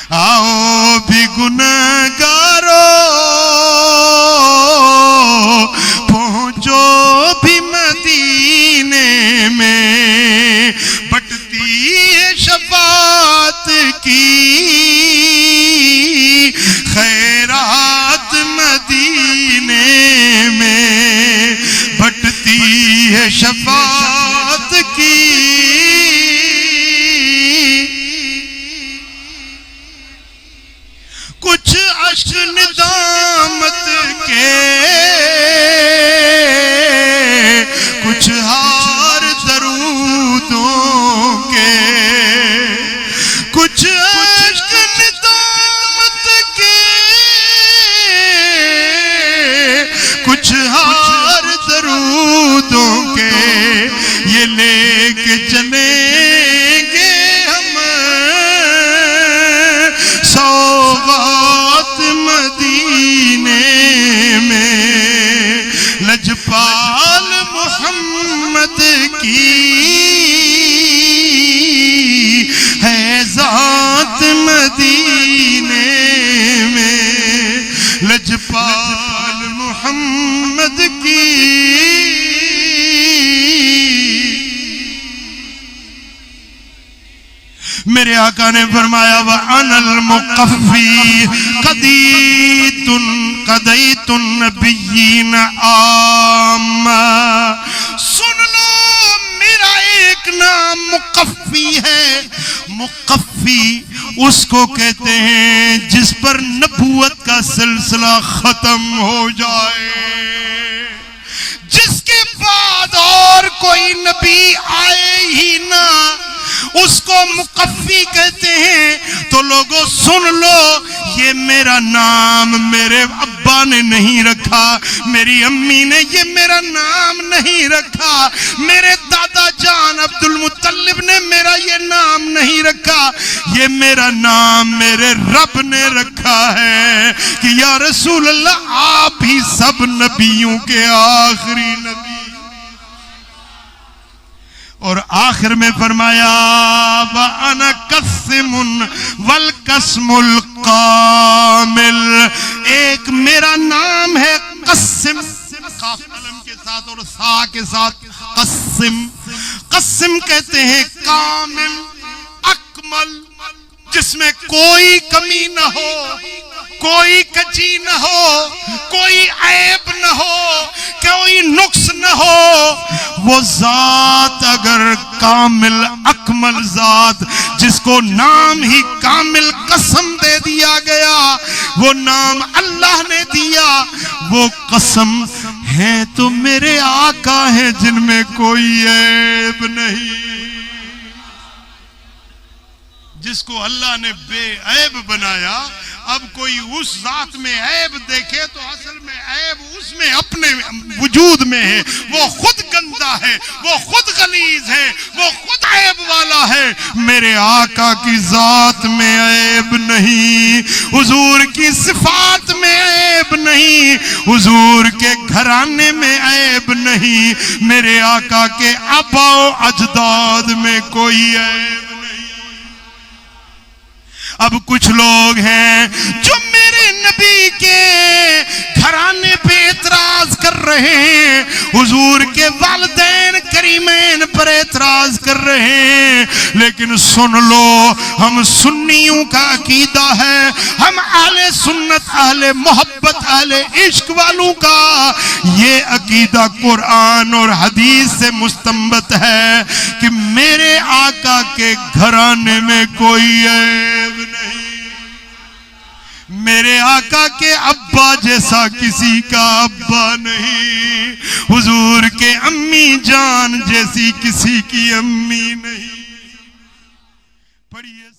आओ भी गुनहगारो पहुंचो भी मदीने में, बटती है शफात की खैरात मदीने में, बटती है शफात की। कुछ अश्क निदामत के, कुछ हार दरूदों के, कुछ अश्क निदामत के, कुछ हार दरूदों के, ये लेके चलेंगे हम सौगात मदीने में। लजपाल मोहम्मद की है ज़ात मदीने में, लजपाल मोहम्मद की। मेरे आका ने फरमाया व अनल मुकफ़्फ़ी क़दीतुन नबिय्यीन आम्मा। सुन लो मेरा एक नाम मुकफ़्फ़ी है। मुकफ़्फ़ी उसको कहते हैं जिस पर नबूवत का सिलसिला खत्म हो जाए, जिसके बाद और कोई नबी आए ही ना, उसको मुकफ़्फ़ी कहते हैं। तो लोगों सुन लो, ये मेरा नाम मेरे अब्बा ने नहीं रखा, मेरी अम्मी ने ये मेरा नाम नहीं रखा, मेरे दादा जान अब्दुल मुत्तलिब ने मेरा ये नाम नहीं रखा, ये मेरा नाम मेरे रब ने रखा है कि या रसूल अल्लाह आप ही सब नबियों के आखिरी नबी। और आखिर में फरमाया व अना कस्मुन वल कस्मुल कामिल। एक मेरा नाम है कस्म, काफ कलम के साथ और सा के साथ कस्म। कस्म कहते हैं कामिल, अकमल, जिसमें कोई कमी न हो, कोई कची न हो, कोई ऐब न हो, कोई नुक्स न हो। वो जात अगर कामिल अकमल जात, जिसको नाम ही कामिल कसम दे दिया गया, वो नाम अल्लाह ने दिया, वो कसम है तो मेरे आका है जिनमें कोई ऐब नहीं। जिसको अल्लाह ने बेऐब बनाया, अब कोई उस जात में ऐब देखे तो असल में ऐब उसमें अपने वजूद में है। वो खुद गंदा है, वो खुद गलीज है, वो खुद ऐब वाला है। मेरे आका की जात में ऐब नहीं, हुजूर की सिफात में ऐब नहीं, हुजूर के घराने में ऐब नहीं, मेरे आका के आबाओ अजदाद में कोई ऐब। अब कुछ लोग हैं जो मेरे नबी के घराने पे एतराज कर रहे हैं, हुजूर के वालिदैन करीमैन पर एतराज कर रहे हैं। लेकिन सुन लो, हम सुन्नियों का अकीदा है, हम अहले सुन्नत, अहले मोहब्बत, अहले इश्क वालों का ये अकीदा कुरान और हदीस से मुस्तंबत है कि मेरे आका के घराने में कोई ऐब नहीं, मेरे आका के अब्बा जैसा किसी का अब्बा नहीं, हुजूर के अम्मी जान जैसी किसी की अम्मी नहीं। पढ़िए।